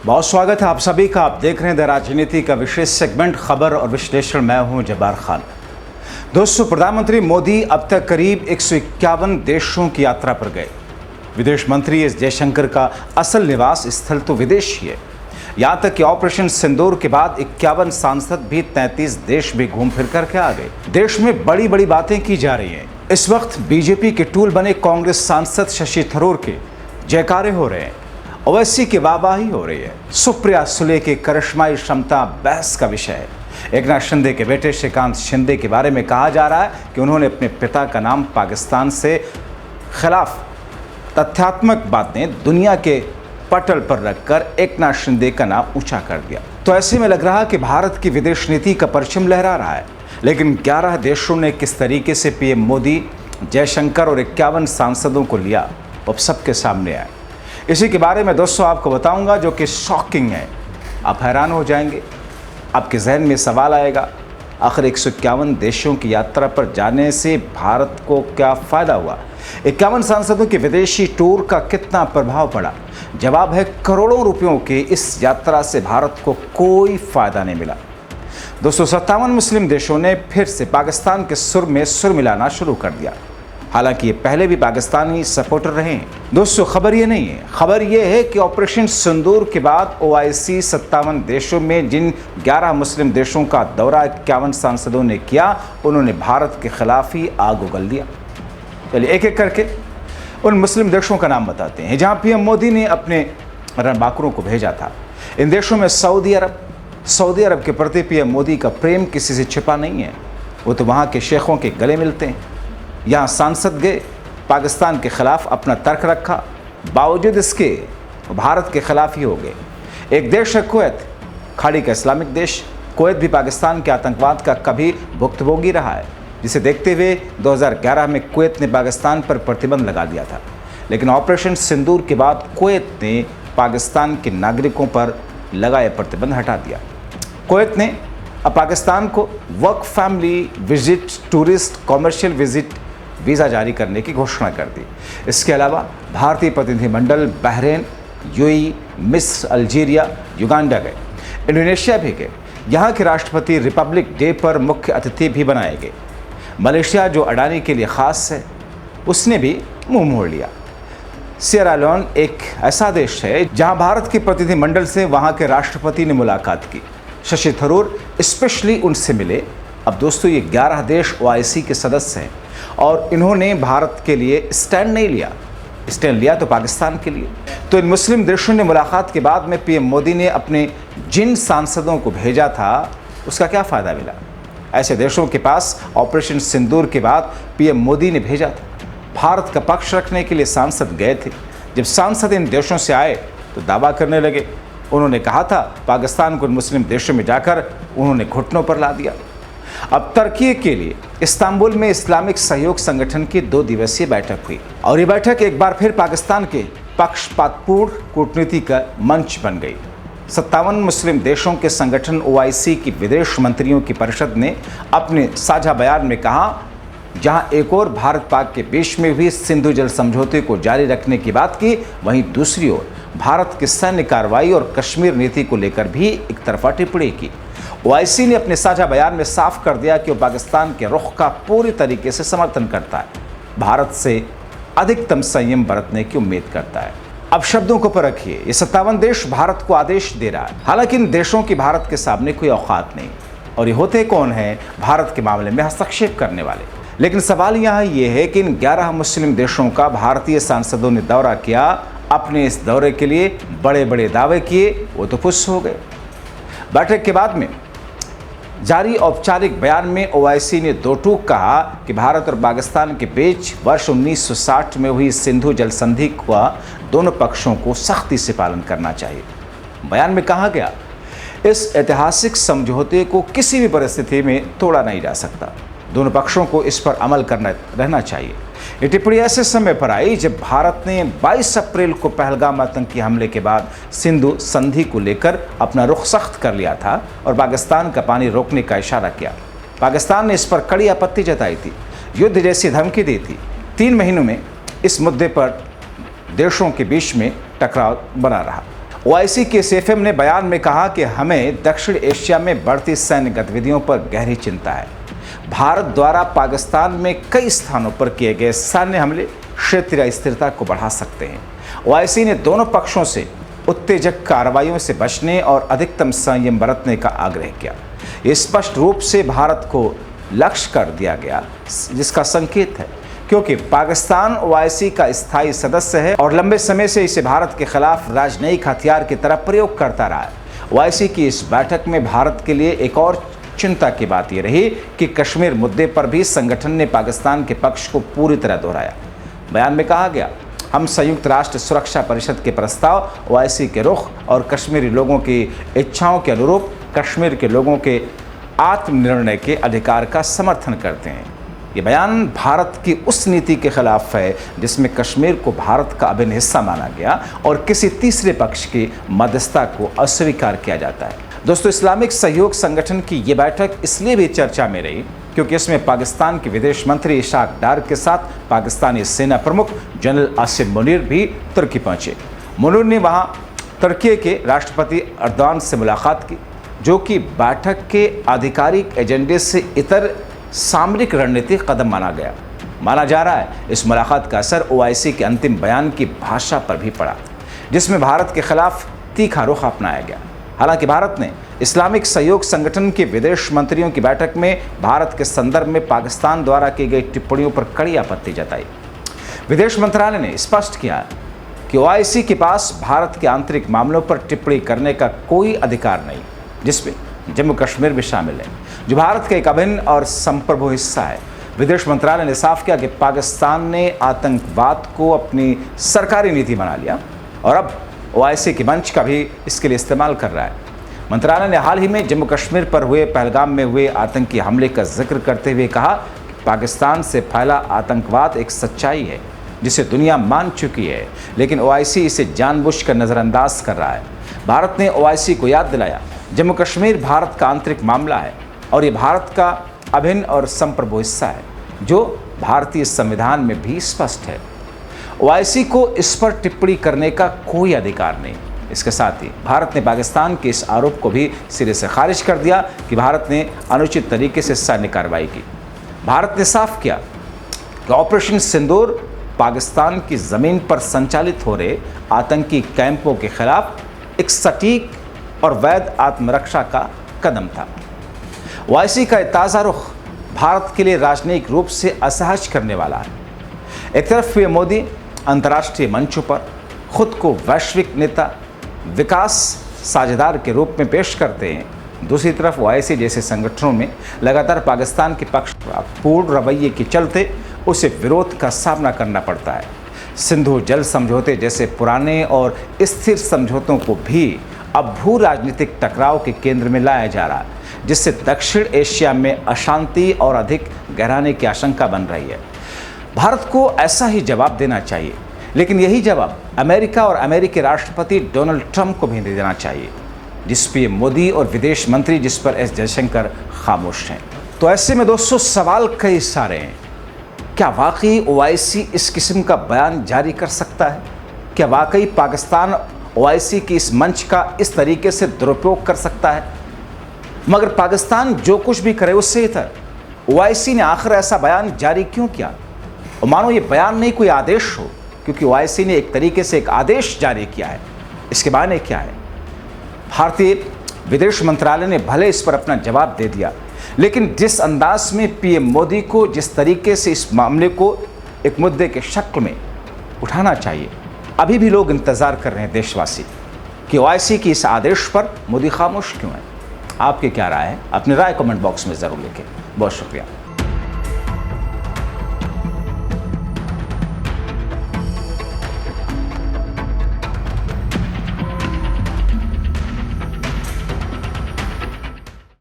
बहुत स्वागत है आप सभी का। आप देख रहे हैं द राजनीति का विशेष सेगमेंट खबर और विश्लेषण। मैं हूं जब्बार खान। दोस्तों, प्रधानमंत्री मोदी अब तक करीब 151 देशों की यात्रा पर गए। विदेश मंत्री एस जयशंकर का असल निवास स्थल तो विदेश ही है। यहाँ तक कि ऑपरेशन सिंदूर के बाद 51 सांसद भी 33 देश भी घूम फिर करके आ गए। देश में बड़ी बड़ी बातें की जा रही हैं। इस वक्त बीजेपी के टूल बने कांग्रेस सांसद शशि थरूर के जयकारे हो रहे हैं, ओवैसी की वाहवाही हो रही है। सुप्रिया सुले की करिश्माई क्षमता बहस का विषय है। एकनाथ शिंदे के बेटे श्रीकांत शिंदे के बारे में कहा जा रहा है कि उन्होंने अपने पिता का नाम पाकिस्तान से खिलाफ तथ्यात्मक बातें दुनिया के पटल पर रखकर एकनाथ शिंदे का नाम ऊंचा कर दिया। तो ऐसे में लग रहा है कि भारत की विदेश नीति का परचम लहरा रहा है। लेकिन 11 देशों ने किस तरीके से पीएम मोदी, जयशंकर और 51 सांसदों को लिया, अब सबके सामने आए। इसी के बारे में दोस्तों आपको बताऊंगा, जो कि शॉकिंग है। आप हैरान हो जाएंगे। आपके जहन में सवाल आएगा, आखिर 151 देशों की यात्रा पर जाने से भारत को क्या फ़ायदा हुआ? 51 सांसदों के विदेशी टूर का कितना प्रभाव पड़ा? जवाब है, करोड़ों रुपयों की इस यात्रा से भारत को कोई फ़ायदा नहीं मिला। दोस्तों, 57 मुस्लिम देशों ने फिर से पाकिस्तान के सुर में सुर मिलाना शुरू कर दिया। हालांकि ये पहले भी पाकिस्तानी सपोर्टर रहे हैं। दोस्तों, खबर ये नहीं है। खबर ये है कि ऑपरेशन सिंदूर के बाद ओआईसी 57 देशों में जिन 11 मुस्लिम देशों का दौरा 51 सांसदों ने किया, उन्होंने भारत के खिलाफ ही आग उगल दिया। चलिए एक एक करके उन मुस्लिम देशों का नाम बताते हैं जहाँ पीएम मोदी ने अपने रणबांकुरों को भेजा था। इन देशों में सऊदी अरब के प्रति पीएम मोदी का प्रेम किसी से छिपा नहीं है। वो तो वहाँ के शेखों के गले मिलते हैं। यहाँ सांसद गए, पाकिस्तान के खिलाफ अपना तर्क रखा, बावजूद इसके भारत के खिलाफ ही हो गए। एक देश है कुवैत, खाड़ी का इस्लामिक देश। कुवैत भी पाकिस्तान के आतंकवाद का कभी भुक्तभोगी रहा है, जिसे देखते हुए 2011 में कुवैत ने पाकिस्तान पर प्रतिबंध लगा दिया था। लेकिन ऑपरेशन सिंदूर के बाद कुवैत ने पाकिस्तान के नागरिकों पर लगाए प्रतिबंध हटा दिया। कुवैत ने अब पाकिस्तान को work, family visit, tourist, commercial visit visa जारी करने की घोषणा कर दी। इसके अलावा भारतीय प्रतिनिधिमंडल बहरीन, यूएई, मिस्र, अल्जीरिया, युगांडा गए, इंडोनेशिया भी गए। यहाँ के राष्ट्रपति रिपब्लिक डे पर मुख्य अतिथि भी बनाए गए। मलेशिया, जो अडानी के लिए ख़ास है, उसने भी मुंह मोड़ लिया। सिएरा लियोन एक ऐसा देश है जहाँ भारत के प्रतिनिधिमंडल से वहाँ के राष्ट्रपति ने मुलाकात की। शशि थरूर स्पेशली उनसे मिले। अब दोस्तों, ये 11 देश ओआईसी के सदस्य हैं और इन्होंने भारत के लिए स्टैंड नहीं लिया। स्टैंड लिया तो पाकिस्तान के लिए। तो इन मुस्लिम देशों ने मुलाकात के बाद में पीएम मोदी ने अपने जिन सांसदों को भेजा था, उसका क्या फ़ायदा मिला? ऐसे देशों के पास ऑपरेशन सिंदूर के बाद पीएम मोदी ने भेजा था। भारत का पक्ष रखने के लिए सांसद गए थे। जब सांसद इन देशों से आए तो दावा करने लगे। उन्होंने कहा था पाकिस्तान को मुस्लिम देशों में जाकर उन्होंने घुटनों पर ला दिया। अब तुर्की के लिए इस्तांबुल में इस्लामिक सहयोग संगठन की 2 दिवसीय बैठक हुई और ये बैठक एक बार फिर पाकिस्तान के पक्षपातपूर्ण कूटनीति का मंच बन गई। 57 मुस्लिम देशों के संगठन ओआईसी की विदेश मंत्रियों की परिषद ने अपने साझा बयान में कहा, जहां एक और भारत पाक के बीच में हुई सिंधु जल समझौते को जारी रखने की बात की, वहीं दूसरी ओर भारत की सैन्य कार्रवाई और कश्मीर नीति को लेकर भी एक तरफा टिप्पणी की। ओआईसी ने अपने साझा बयान में साफ कर दिया कि वो पाकिस्तान के रुख का पूरी तरीके से समर्थन करता है, भारत से अधिकतम संयम बरतने की उम्मीद करता है। अब शब्दों को परखिए, ये 57 देश भारत को आदेश दे रहा है। हालांकि इन देशों की भारत के सामने कोई औकात नहीं, और ये होते कौन हैं? भारत के मामले में हस्तक्षेप करने वाले। लेकिन सवाल यहाँ ये है कि इन 11 मुस्लिम देशों का भारतीय सांसदों ने दौरा किया। अपने इस दौरे के लिए बड़े बड़े दावे किए, वो तो खुश हो गए। बैठक के बाद में जारी औपचारिक बयान में ओआईसी ने 2 टूक कहा कि भारत और पाकिस्तान के बीच वर्ष 1960 में हुई सिंधु जल संधि का दोनों पक्षों को सख्ती से पालन करना चाहिए। बयान में कहा गया, इस ऐतिहासिक समझौते को किसी भी परिस्थिति में तोड़ा नहीं जा सकता। दोनों पक्षों को इस पर अमल करना रहना चाहिए। ये टिप्पणी ऐसे समय पर आई जब भारत ने 22 अप्रैल को पहलगाम आतंकी हमले के बाद सिंधु संधि को लेकर अपना रुख सख्त कर लिया था और पाकिस्तान का पानी रोकने का इशारा किया। पाकिस्तान ने इस पर कड़ी आपत्ति जताई थी, युद्ध जैसी धमकी दी थी। 3 महीनों में इस मुद्दे पर देशों के बीच में टकराव बना रहा। ओआईसी के सीएफएम ने बयान में कहा कि हमें दक्षिण एशिया में बढ़ती सैन्य गतिविधियों पर गहरी चिंता है। भारत द्वारा पाकिस्तान में कई स्थानों पर किए गए सैन्य हमले क्षेत्रीय स्थिरता को बढ़ा सकते हैं। ओआईसी ने दोनों पक्षों से उत्तेजक कार्रवाइयों से बचने और अधिकतम संयम बरतने का आग्रह किया। ये स्पष्ट रूप से भारत को लक्ष्य कर दिया गया, जिसका संकेत है क्योंकि पाकिस्तान ओआईसी का स्थायी सदस्य है और लंबे समय से इसे भारत के खिलाफ राजनयिक हथियार की तरह प्रयोग करता रहा है। ओआईसी की इस बैठक में भारत के लिए एक और चिंता की बात यह रही कि कश्मीर मुद्दे पर भी संगठन ने पाकिस्तान के पक्ष को पूरी तरह दोहराया। बयान में कहा गया, हम संयुक्त राष्ट्र सुरक्षा परिषद के प्रस्ताव, ओआईसी के रुख और कश्मीरी लोगों की इच्छाओं के अनुरूप कश्मीर के लोगों के आत्मनिर्णय के अधिकार का समर्थन करते हैं। ये बयान भारत की उस नीति के खिलाफ है जिसमें कश्मीर को भारत का अभिन्न हिस्सा माना गया और किसी तीसरे पक्ष की मध्यस्थता को अस्वीकार किया जाता है। दोस्तों, इस्लामिक सहयोग संगठन की ये बैठक इसलिए भी चर्चा में रही क्योंकि इसमें पाकिस्तान के विदेश मंत्री इशाक डार के साथ पाकिस्तानी सेना प्रमुख जनरल आसिम मुनीर भी तुर्की पहुंचे। मुनीर ने वहां तुर्की के राष्ट्रपति अर्दोगान से मुलाकात की, जो कि बैठक के आधिकारिक एजेंडे से इतर सामरिक रणनीतिक कदम माना जा रहा है। इस मुलाकात का असर ओआईसी के अंतिम बयान की भाषा पर भी पड़ा, जिसमें भारत के खिलाफ तीखा रुख अपनाया गया। हालांकि भारत ने इस्लामिक सहयोग संगठन के विदेश मंत्रियों की बैठक में भारत के संदर्भ में पाकिस्तान द्वारा की गई टिप्पणियों पर कड़ी आपत्ति जताई। विदेश मंत्रालय ने स्पष्ट किया कि ओआईसी के पास भारत के आंतरिक मामलों पर टिप्पणी करने का कोई अधिकार नहीं, जिसमें जम्मू कश्मीर भी शामिल है, जो भारत का एक अभिन्न और संप्रभु हिस्सा है। विदेश मंत्रालय ने साफ किया कि पाकिस्तान ने आतंकवाद को अपनी सरकारी नीति बना लिया और अब ओआईसी के मंच का भी इसके लिए इस्तेमाल कर रहा है। मंत्रालय ने हाल ही में जम्मू कश्मीर पर हुए पहलगाम में हुए आतंकी हमले का जिक्र करते हुए कहा कि पाकिस्तान से फैला आतंकवाद एक सच्चाई है जिसे दुनिया मान चुकी है, लेकिन ओआईसी इसे जानबूझकर नज़रअंदाज कर रहा है। भारत ने ओआईसी को याद दिलाया, जम्मू कश्मीर भारत का आंतरिक मामला है और ये भारत का अभिन्न और संप्रभु हिस्सा है, जो भारतीय संविधान में भी स्पष्ट है। ओआईसी को इस पर टिप्पणी करने का कोई अधिकार नहीं। इसके साथ ही भारत ने पाकिस्तान के इस आरोप को भी सिरे से खारिज कर दिया कि भारत ने अनुचित तरीके से सैन्य कार्रवाई की। भारत ने साफ किया कि ऑपरेशन सिंदूर पाकिस्तान की ज़मीन पर संचालित हो रहे आतंकी कैंपों के खिलाफ एक सटीक और वैध आत्मरक्षा का कदम था। ओआईसी का ताज़ा रुख भारत के लिए राजनयिक रूप से असहज करने वाला है। एक तरफ पीएम मोदी अंतर्राष्ट्रीय मंचों पर खुद को वैश्विक नेता, विकास साझेदार के रूप में पेश करते हैं, दूसरी तरफ ओआईसी जैसे संगठनों में लगातार पाकिस्तान के पक्षपूर्ण रवैये के चलते उसे विरोध का सामना करना पड़ता है। सिंधु जल समझौते जैसे पुराने और स्थिर समझौतों को भी अब भू राजनीतिक टकराव के केंद्र में लाया जा रहा है, जिससे दक्षिण एशिया में अशांति और अधिक गहराने की आशंका बन रही है। भारत को ऐसा ही जवाब देना चाहिए, लेकिन यही जवाब अमेरिका और अमेरिकी राष्ट्रपति डोनाल्ड ट्रंप को भी देना चाहिए, जिस पीएम मोदी और विदेश मंत्री जिस पर एस जयशंकर खामोश हैं। तो ऐसे में दोस्तों सवाल कई सारे हैं। क्या वाकई ओआईसी इस किस्म का बयान जारी कर सकता है? क्या वाकई पाकिस्तान ओआईसी की इस मंच का इस तरीके से दुरुपयोग कर सकता है? मगर पाकिस्तान जो कुछ भी करे उससे इतर ओआईसी ने आखिर ऐसा बयान जारी क्यों किया? और मानो ये बयान नहीं कोई आदेश हो, क्योंकि ओआईसी ने एक तरीके से एक आदेश जारी किया है। इसके मायने क्या है? भारतीय विदेश मंत्रालय ने भले इस पर अपना जवाब दे दिया, लेकिन जिस अंदाज में पीएम मोदी को जिस तरीके से इस मामले को एक मुद्दे के शक्ल में उठाना चाहिए, अभी भी लोग इंतज़ार कर रहे हैं देशवासी कि ओआईसी की इस आदेश पर मोदी खामोश क्यों है। आपकी क्या राय है? अपनी राय कमेंट बॉक्स में ज़रूर लिखें। बहुत शुक्रिया।